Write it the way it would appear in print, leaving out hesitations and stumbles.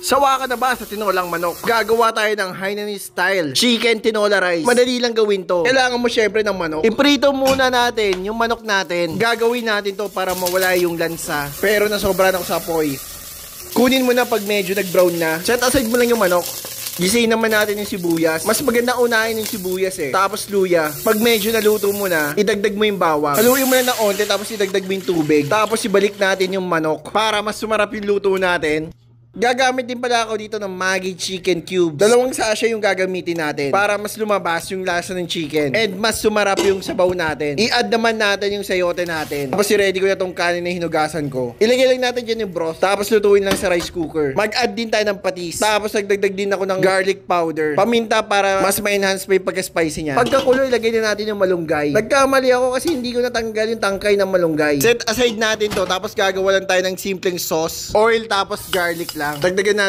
Sawa ka na ba sa tinolang manok? Gagawa tayo ng Hainanese style chicken tinola rice. Madali lang gawin to. Kailangan mo syempre ng manok. Iprito muna natin yung manok natin. Gagawin natin to para mawala yung lansa. Pero nasobra na ako sa apoy. Kunin mo na pag medyo nag-brown na. Set aside mo lang yung manok. Gisayin naman natin yung sibuyas. Mas maganda unahin yung sibuyas eh. Tapos luya. Pag medyo naluto mo na, idagdag mo yung bawang. Haluin mo na ng onte tapos idagdag mo yung tubig. Tapos ibalik natin yung manok para mas sumarap yung luto natin. Gagamit din pala ako dito ng Maggi Chicken Cubes. 2 sachet yung gagamitin natin para mas lumabas yung lasa ng chicken and mas sumarap yung sabaw natin. I-add naman natin yung sayote natin. Tapos i-ready ko na tong kanin na hinugasan ko. Ilagay lang natin dyan yung broth. Tapos lutuin lang sa rice cooker. Mag-add din tayo ng patis. Tapos nagdagdag din ako ng garlic powder. Paminta para mas ma-enhance pa yung pagka-spicy niya. Pagkakulo, ilagay na natin yung malunggay. Nagkamali ako kasi hindi ko natanggal yung tangkay ng malunggay. Set aside natin to. Tapos gagawa lang tayo ng simpleng sauce. Oil tapos garlic lang. Dagdagan natin